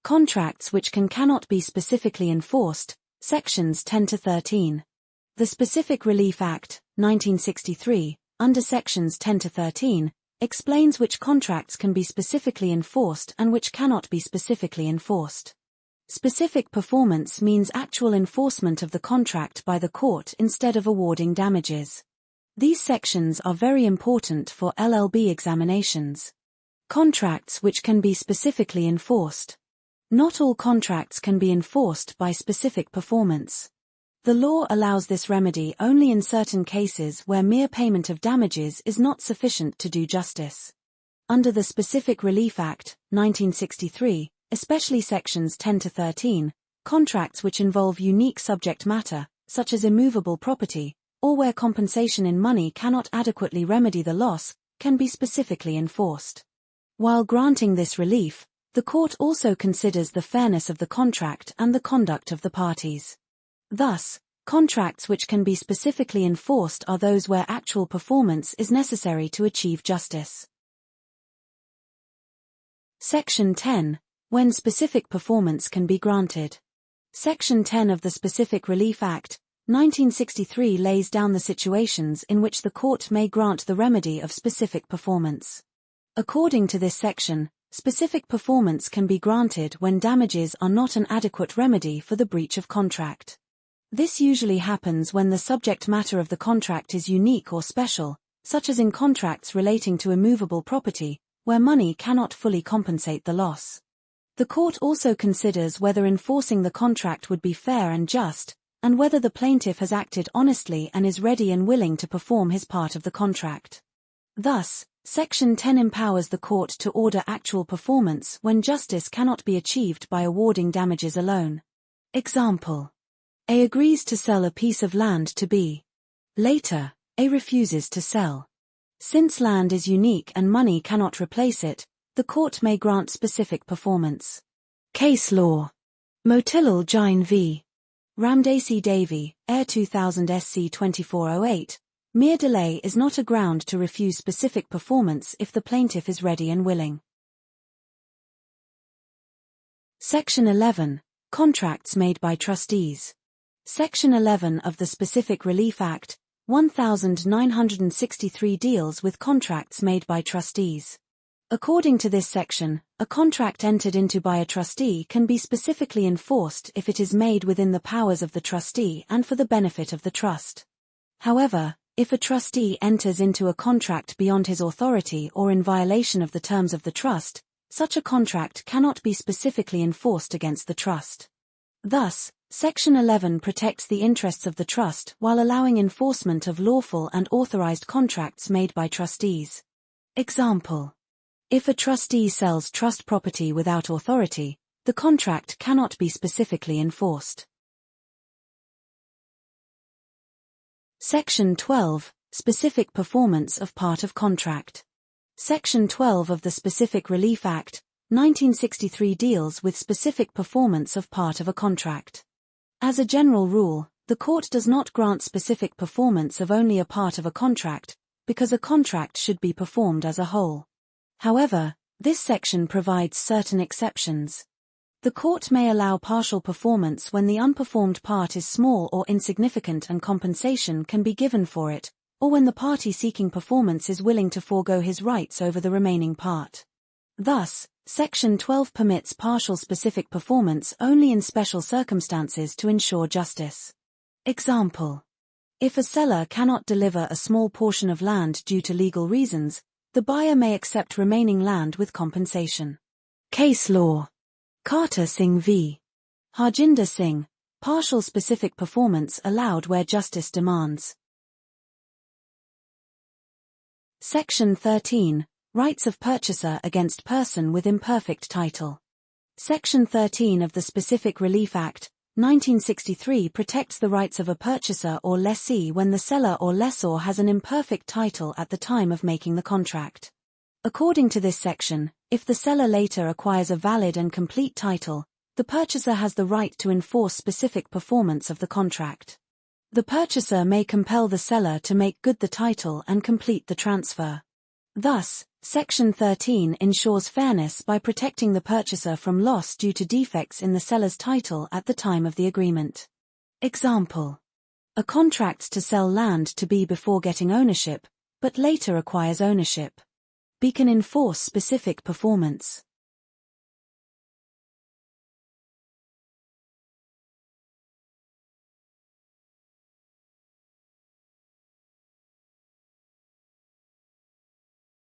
Contracts which cannot be specifically enforced, Sections 10 to 13. The Specific Relief Act, 1963, under Sections 10 to 13, explains which contracts can be specifically enforced and which cannot be specifically enforced. Specific performance means actual enforcement of the contract by the court instead of awarding damages. These sections are very important for LLB examinations. Contracts which can be specifically enforced. Not all contracts can be enforced by specific performance. The law allows this remedy only in certain cases where mere payment of damages is not sufficient to do justice. Under the Specific Relief Act, 1963, especially Sections 10 to 13, contracts which involve unique subject matter, such as immovable property, or where compensation in money cannot adequately remedy the loss, can be specifically enforced. While granting this relief, the court also considers the fairness of the contract and the conduct of the parties. Thus, contracts which can be specifically enforced are those where actual performance is necessary to achieve justice. Section 10. When specific performance can be granted. Section 10 of the Specific Relief Act, 1963 lays down the situations in which the court may grant the remedy of specific performance. According to this section, specific performance can be granted when damages are not an adequate remedy for the breach of contract. This usually happens when the subject matter of the contract is unique or special, such as in contracts relating to immovable property, where money cannot fully compensate the loss. The court also considers whether enforcing the contract would be fair and just, and whether the plaintiff has acted honestly and is ready and willing to perform his part of the contract. Thus, Section 10 empowers the court to order actual performance when justice cannot be achieved by awarding damages alone. Example. A agrees to sell a piece of land to B. Later, A refuses to sell. Since land is unique and money cannot replace it, the court may grant specific performance. Case law. Motilal Jain v. Ramdasi Devi, Air 2000 SC 2408. Mere delay is not a ground to refuse specific performance if the plaintiff is ready and willing. Section 11. Contracts made by trustees. Section 11 of the Specific Relief Act, 1963 deals with contracts made by trustees. According to this section, a contract entered into by a trustee can be specifically enforced if it is made within the powers of the trustee and for the benefit of the trust. However, if a trustee enters into a contract beyond his authority or in violation of the terms of the trust, such a contract cannot be specifically enforced against the trust. Thus, Section 11 protects the interests of the trust while allowing enforcement of lawful and authorized contracts made by trustees. Example. If a trustee sells trust property without authority, the contract cannot be specifically enforced. Section 12. Specific performance of part of contract. Section 12 of the Specific Relief Act, 1963 deals with specific performance of part of a contract. As a general rule, the court does not grant specific performance of only a part of a contract, because a contract should be performed as a whole. However, this section provides certain exceptions. The court may allow partial performance when the unperformed part is small or insignificant and compensation can be given for it, or when the party seeking performance is willing to forego his rights over the remaining part. Thus, Section 12 permits partial specific performance only in special circumstances to ensure justice. Example. If a seller cannot deliver a small portion of land due to legal reasons, the buyer may accept remaining land with compensation. Case law. Carter Singh v. Harjinder Singh, partial specific performance allowed where justice demands. Section 13. Rights of purchaser against person with imperfect title. Section 13 of the Specific Relief Act, 1963 protects the rights of a purchaser or lessee when the seller or lessor has an imperfect title at the time of making the contract. According to this section, if the seller later acquires a valid and complete title, the purchaser has the right to enforce specific performance of the contract. The purchaser may compel the seller to make good the title and complete the transfer. Thus, Section 13 ensures fairness by protecting the purchaser from loss due to defects in the seller's title at the time of the agreement. Example: a contract to sell land to B before getting ownership, but later acquires ownership. B can enforce specific performance.